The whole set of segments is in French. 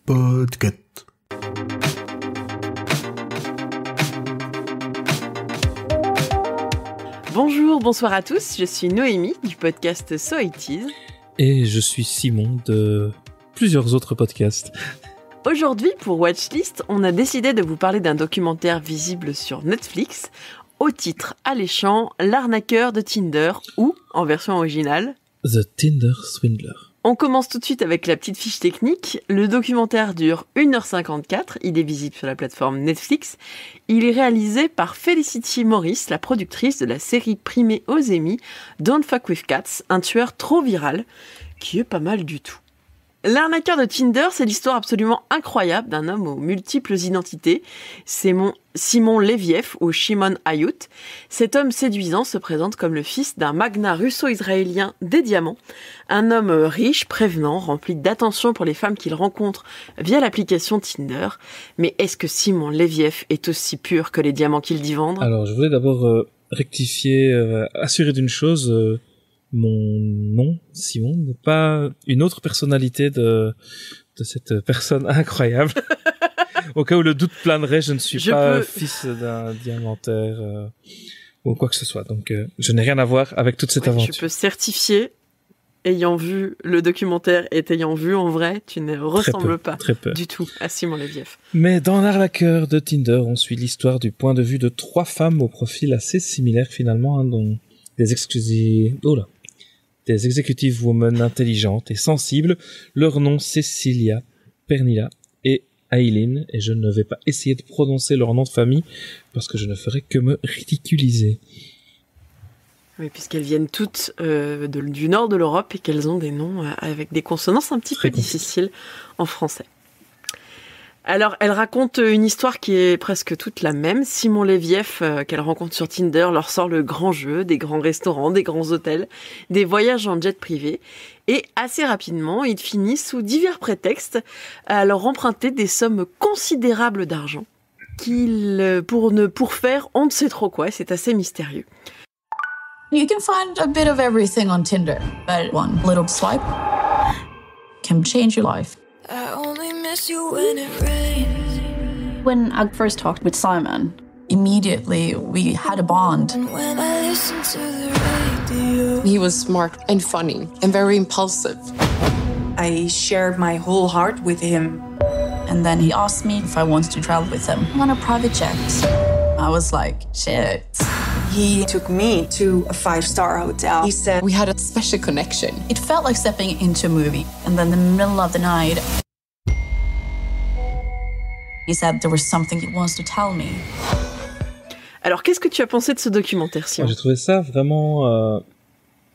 Podcast. Bonjour, bonsoir à tous, je suis Noémie du podcast So It Is. Et je suis Simon de plusieurs autres podcasts. Aujourd'hui, pour Watchlist, on a décidé de vous parler d'un documentaire visible sur Netflix, au titre alléchant L'arnaqueur de Tinder, ou, en version originale, The Tinder Swindler. On commence tout de suite avec la petite fiche technique. Le documentaire dure 1h54, il est visible sur la plateforme Netflix. Il est réalisé par Felicity Morris, la productrice de la série primée aux Emmy, Don't Fuck With Cats, un tueur trop viral, qui est pas mal du tout. L'arnaqueur de Tinder, c'est l'histoire absolument incroyable d'un homme aux multiples identités. C'est Simon Leviev ou Shimon Ayut. Cet homme séduisant se présente comme le fils d'un magnat russo-israélien des diamants. Un homme riche, prévenant, rempli d'attention pour les femmes qu'il rencontre via l'application Tinder. Mais est-ce que Simon Leviev est aussi pur que les diamants qu'il dit vendre ? Alors, je voulais d'abord rectifier, assurer d'une chose... mon nom, Simon, n'est pas une autre personnalité de cette personne incroyable. Au cas où le doute planerait, je ne suis pas fils d'un diamantaire ou quoi que ce soit. Donc, je n'ai rien à voir avec toute cette aventure. Je peux certifier, ayant vu le documentaire et t'ayant vu en vrai, tu ne ressembles pas du tout à Simon Leviev. Mais dans L'arnaqueur de Tinder, on suit l'histoire du point de vue de 3 femmes au profil assez similaire finalement, dont des executive women intelligentes et sensibles. Leur nom, Cecilia, Pernilla et Aileen, et je ne vais pas essayer de prononcer leur nom de famille parce que je ne ferai que me ridiculiser. Oui, puisqu'elles viennent toutes du nord de l'Europe et qu'elles ont des noms avec des consonances un petit peu difficiles en français. Alors, elle raconte une histoire qui est presque toute la même. Simon Leviev, qu'elle rencontre sur Tinder, leur sort le grand jeu, des grands restaurants, des grands hôtels, des voyages en jet privé. Et assez rapidement, il finit sous divers prétextes à leur emprunter des sommes considérables d'argent pour faire on ne sait trop quoi. C'est assez mystérieux. You can find a bit of everything on Tinder, but one little swipe can change your life. I only miss you when it rains. When I first talked with Simon, immediately we had a bond. And when I listen to the radio, he was smart and funny and very impulsive. I shared my whole heart with him. And then he asked me if I wanted to travel with him on a private jet. I was like, shit. He took me to a 5-star hotel. He said we had a special connection. It felt like stepping into a movie. And then in the middle of the night, he said there was something he wants to tell me. Alors, qu'est-ce que tu as pensé de ce documentaire, Simon ? J'ai trouvé ça vraiment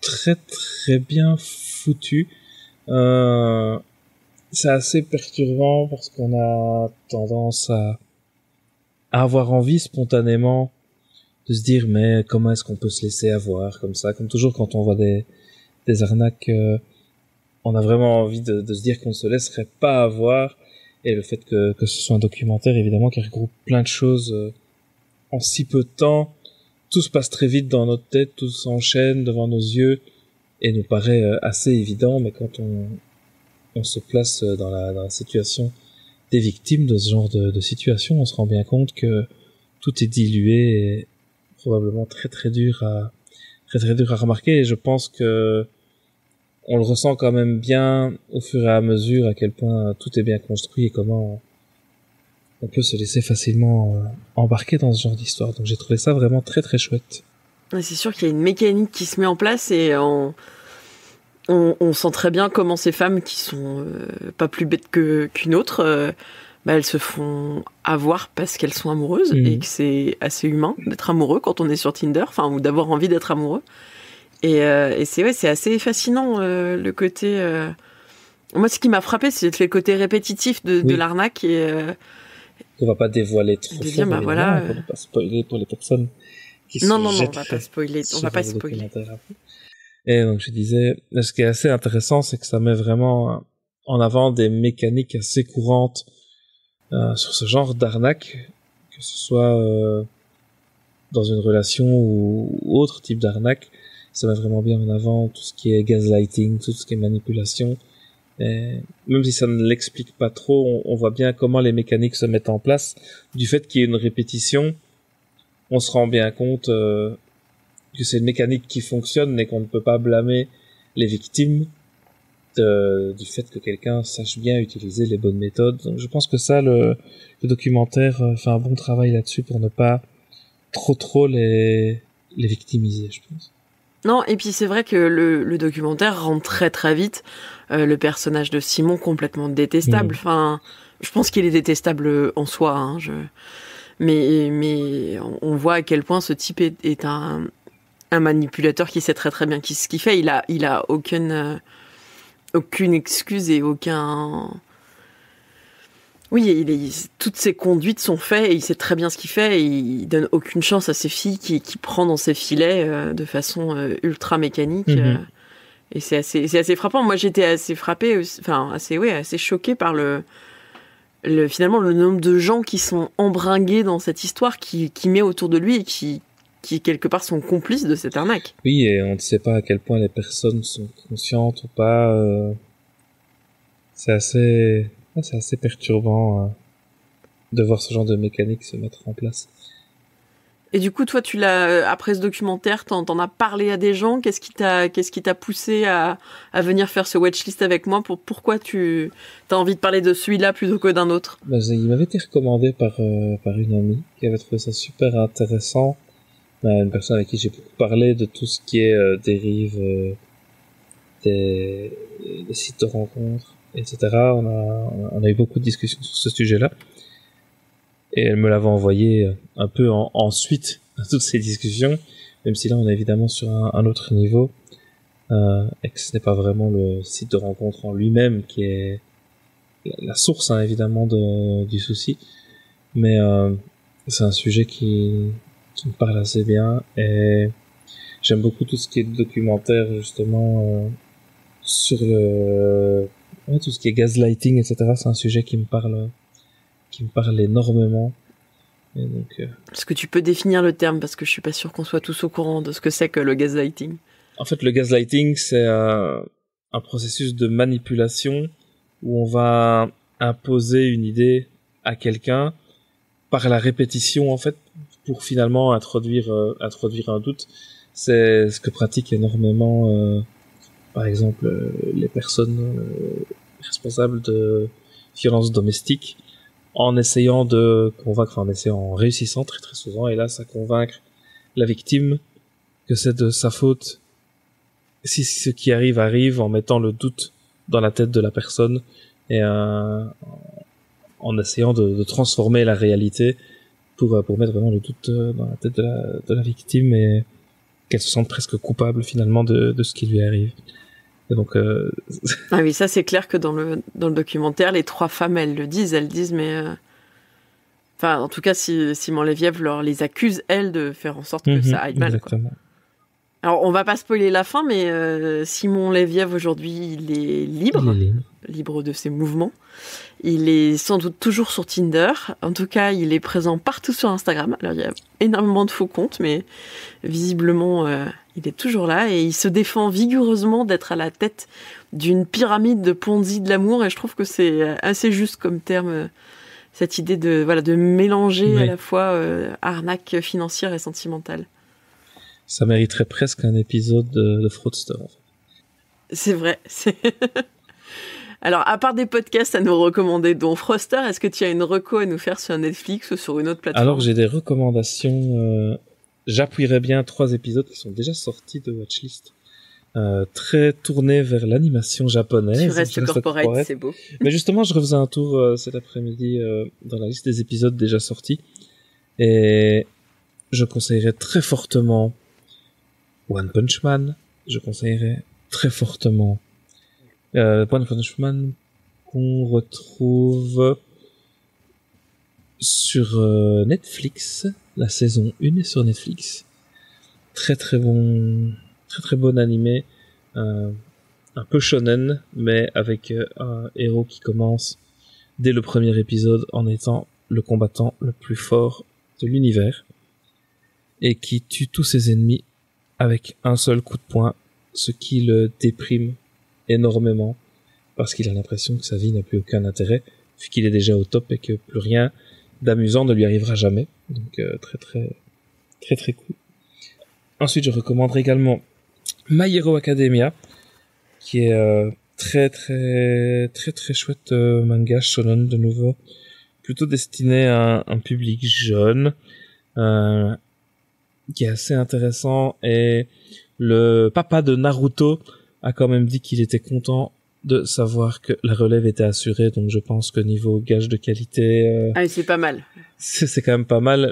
très très bien foutu. C'est assez perturbant parce qu'on a tendance à avoir envie spontanément de se dire mais comment est-ce qu'on peut se laisser avoir comme ça, comme toujours quand on voit des arnaques, on a vraiment envie de se dire qu'on ne se laisserait pas avoir, et le fait que ce soit un documentaire évidemment qui regroupe plein de choses en si peu de temps, tout se passe très vite dans notre tête, tout s'enchaîne devant nos yeux et nous paraît assez évident, mais quand on se place dans la situation des victimes de ce genre de situation, on se rend bien compte que tout est dilué et probablement très très dur à remarquer, et je pense que on le ressent quand même bien au fur et à mesure à quel point tout est bien construit et comment on peut se laisser facilement embarquer dans ce genre d'histoire. Donc j'ai trouvé ça vraiment très très chouette. C'est sûr qu'il y a une mécanique qui se met en place et on sent très bien comment ces femmes qui sont pas plus bêtes qu'une autre, elles se font avoir parce qu'elles sont amoureuses et que c'est assez humain d'être amoureux quand on est sur Tinder, ou d'avoir envie d'être amoureux. Et c'est assez fascinant le côté. Moi, ce qui m'a frappé, c'est le côté répétitif de l'arnaque et. On va pas dévoiler trop de dire, pour ne pas spoiler pour les personnes qui non, on va pas spoiler. On va pas spoiler. Et donc je disais, ce qui est assez intéressant, c'est que ça met vraiment en avant des mécaniques assez courantes sur ce genre d'arnaque, que ce soit dans une relation ou autre type d'arnaque. Ça met vraiment bien en avant tout ce qui est gaslighting, tout ce qui est manipulation, Et même si ça ne l'explique pas trop, on voit bien comment les mécaniques se mettent en place. Du fait qu'il y ait une répétition, on se rend bien compte que c'est une mécanique qui fonctionne et qu'on ne peut pas blâmer les victimes du fait que quelqu'un sache bien utiliser les bonnes méthodes. Donc, je pense que ça, le documentaire fait un bon travail là-dessus pour ne pas trop les victimiser, je pense. Non, et puis c'est vrai que le documentaire rend très très vite le personnage de Simon complètement détestable. Enfin, je pense qu'il est détestable en soi, hein, mais on voit à quel point ce type est un manipulateur qui sait très très bien ce qu'il fait. Il a aucune excuse et aucun... Oui, toutes ses conduites sont faites et il sait très bien ce qu'il fait et il donne aucune chance à ses filles qui prend dans ses filets de façon ultra mécanique. Et c'est assez frappant. Moi, j'étais assez frappée, assez choquée par finalement le nombre de gens qui sont embringués dans cette histoire qui met autour de lui et qui quelque part sont complices de cette arnaque. Oui, et on ne sait pas à quel point les personnes sont conscientes ou pas. C'est assez perturbant de voir ce genre de mécanique se mettre en place. Et du coup, toi, après ce documentaire, t'en as parlé à des gens. Qu'est-ce qui t'a poussé à venir faire ce watchlist avec moi? Pourquoi tu as envie de parler de celui-là plutôt que d'un autre? Il m'avait été recommandé par une amie qui avait trouvé ça super intéressant. Une personne avec qui j'ai beaucoup parlé de tout ce qui est dérive des sites de rencontres, etc. On a eu beaucoup de discussions sur ce sujet-là. Et elle me l'avait envoyé un peu en suite à toutes ces discussions, même si là on est évidemment sur un autre niveau, et que ce n'est pas vraiment le site de rencontre en lui-même qui est la source, hein, évidemment, du souci. Mais c'est un sujet qui me parle assez bien, et j'aime beaucoup tout ce qui est documentaire, justement, sur tout ce qui est gaslighting, etc. C'est un sujet qui me parle énormément. Et donc, Est-ce que tu peux définir le terme, parce que je suis pas sûr qu'on soit tous au courant de ce que c'est que le gaslighting? En fait, le gaslighting, c'est un processus de manipulation où on va imposer une idée à quelqu'un par la répétition, en fait, pour finalement introduire un doute. C'est ce que pratiquent énormément, par exemple, les personnes responsables de violences domestiques, en essayant de convaincre, en réussissant très très souvent, hélas, à convaincre la victime que c'est de sa faute si ce qui arrive, en mettant le doute dans la tête de la personne et en essayant de transformer la réalité pour mettre vraiment le doute dans la tête de la victime et qu'elle se sente presque coupable finalement de ce qui lui arrive. Et donc Ah oui, ça c'est clair que dans le documentaire, les trois femmes elles disent mais enfin en tout cas Simon Leviev les accuse elles de faire en sorte que ça aille mal. Exactement. Quoi. Alors on va pas spoiler la fin, mais Simon Leviev aujourd'hui il est libre de ses mouvements. Il est sans doute toujours sur Tinder. En tout cas, il est présent partout sur Instagram. Alors il y a énormément de faux comptes, mais visiblement il est toujours là et il se défend vigoureusement d'être à la tête d'une pyramide de Ponzi de l'amour. Et je trouve que c'est assez juste comme terme, cette idée de mélanger à la fois arnaque financière et sentimentale. Ça mériterait presque un épisode de Fraudster, en fait. C'est vrai. Alors, à part des podcasts à nous recommander, dont Froster, est-ce que tu as une reco à nous faire sur Netflix ou sur une autre plateforme? Alors, j'ai des recommandations. J'appuierais bien 3 épisodes qui sont déjà sortis de Watchlist. Très tournés vers l'animation japonaise. Tu restes corporate, c'est beau. Mais justement, je refaisais un tour cet après-midi dans la liste des épisodes déjà sortis. Et je conseillerais très fortement One Punch Man. Je conseillerais très fortement One Punch Man qu'on retrouve sur Netflix. La saison 1 est sur Netflix. Très bon animé, un peu shonen, mais avec un héros qui commence dès le premier épisode en étant le combattant le plus fort de l'univers et qui tue tous ses ennemis avec un seul coup de poing, ce qui le déprime énormément parce qu'il a l'impression que sa vie n'a plus aucun intérêt, vu qu'il est déjà au top et que plus rien d'amusant ne lui arrivera jamais. Donc très cool. Ensuite, je recommanderai également My Hero Academia, qui est très chouette manga shonen de nouveau, plutôt destiné à un public jeune, qui est assez intéressant, et le papa de Naruto a quand même dit qu'il était content de savoir que la relève était assurée, donc je pense que niveau gage de qualité... Ah, c'est pas mal. C'est quand même pas mal.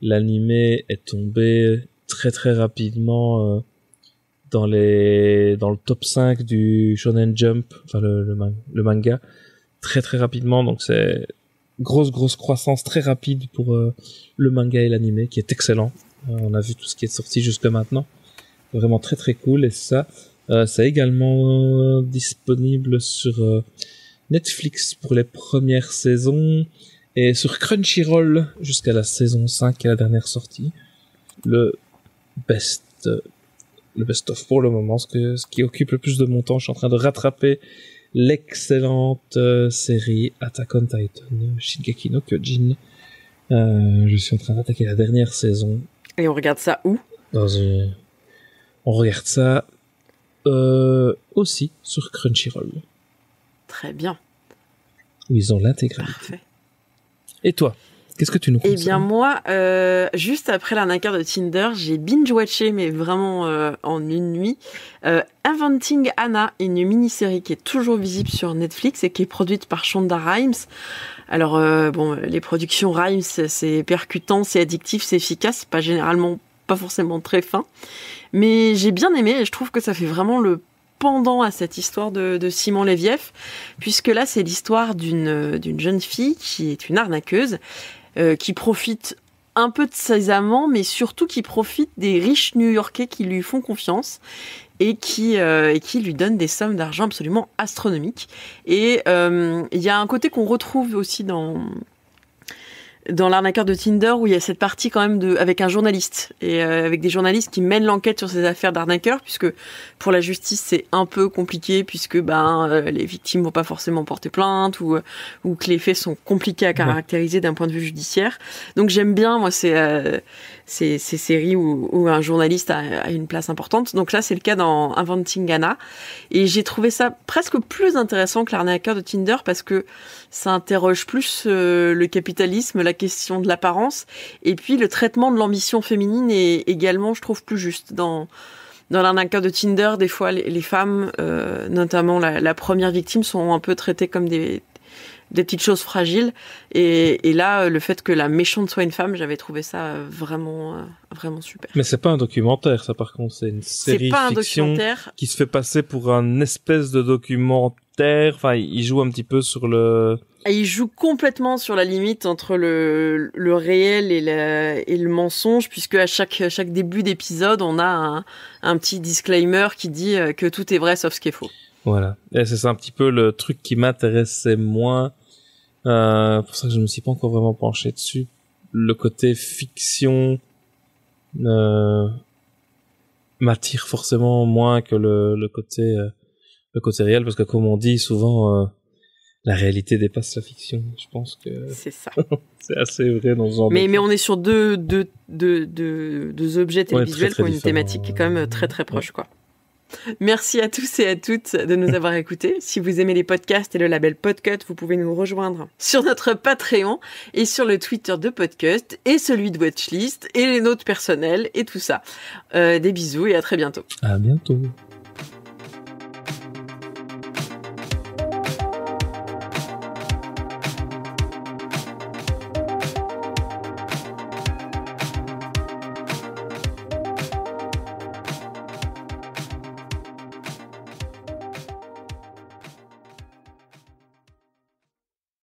L'animé est tombé très rapidement dans le top 5 du Shonen Jump, enfin le manga, très rapidement, donc c'est grosse croissance très rapide pour le manga et l'animé, qui est excellent. On a vu tout ce qui est sorti jusque maintenant, vraiment très cool, et ça c'est également disponible sur Netflix pour les premières saisons, et sur Crunchyroll jusqu'à la saison 5, qui est la dernière sortie. Le best-of pour le moment, ce qui occupe le plus de mon temps. Je suis en train de rattraper l'excellente série Attack on Titan, Shingeki no Kyojin. Je suis en train d'attaquer la dernière saison. Et on regarde ça où ? On regarde ça aussi sur Crunchyroll. Très bien. Où ils ont l'intégralité. Parfait. Et toi, qu'est-ce que tu nous conseilles ? Eh bien moi, juste après l'arnaqueur de Tinder, j'ai binge-watché, mais vraiment en une nuit, Inventing Anna, une mini-série qui est toujours visible sur Netflix et qui est produite par Shonda Rhimes. Alors les productions Rhimes, c'est percutant, c'est addictif, c'est efficace, c'est pas forcément très fin, mais j'ai bien aimé et je trouve que ça fait vraiment le pendant à cette histoire de Simon Leviev, puisque là c'est l'histoire d'une jeune fille qui est une arnaqueuse, qui profite un peu de ses amants, mais surtout qui profite des riches New-Yorkais qui lui font confiance et qui lui donnent des sommes d'argent absolument astronomiques. Et il y a un côté qu'on retrouve aussi dans l'arnaqueur de Tinder, où il y a cette partie quand même avec un journaliste, et avec des journalistes qui mènent l'enquête sur ces affaires d'arnaqueurs, puisque pour la justice c'est un peu compliqué, puisque les victimes vont pas forcément porter plainte, ou que les faits sont compliqués à caractériser d'un point de vue judiciaire. Donc j'aime bien moi ces séries où un journaliste a une place importante. Donc là c'est le cas dans Inventing Anna, et j'ai trouvé ça presque plus intéressant que l'arnaqueur de Tinder, parce que ça interroge plus le capitalisme, la question de l'apparence, et puis le traitement de l'ambition féminine est également, je trouve, plus juste. Dans l'arnaqueur de Tinder, des fois, les femmes, notamment la première victime, sont un peu traitées comme des petites choses fragiles. Et là, le fait que la méchante soit une femme, j'avais trouvé ça vraiment super. Mais c'est pas un documentaire, ça, par contre. C'est une série fiction qui se fait passer pour un espèce de documentaire. Enfin, il joue un petit peu sur le... Il joue complètement sur la limite entre le réel et le mensonge, puisque à chaque début d'épisode, on a un petit disclaimer qui dit que tout est vrai sauf ce qui est faux. Voilà. Et c'est un petit peu le truc qui m'intéressait moins. Pour ça que je me suis pas encore vraiment penché dessus. Le côté fiction m'attire forcément moins que le côté réel, parce que comme on dit souvent, la réalité dépasse la fiction. Je pense que c'est ça. C'est assez vrai dans ce genre. Mais on est sur deux objets télévisuels qui ont une thématique qui est quand même très proche, quoi. Merci à tous et à toutes de nous avoir écoutés. Si vous aimez les podcasts et le label Podcut, vous pouvez nous rejoindre sur notre Patreon et sur le Twitter de Podcast et celui de Watchlist et les nôtres personnels et tout ça. Des bisous et à très bientôt. À bientôt.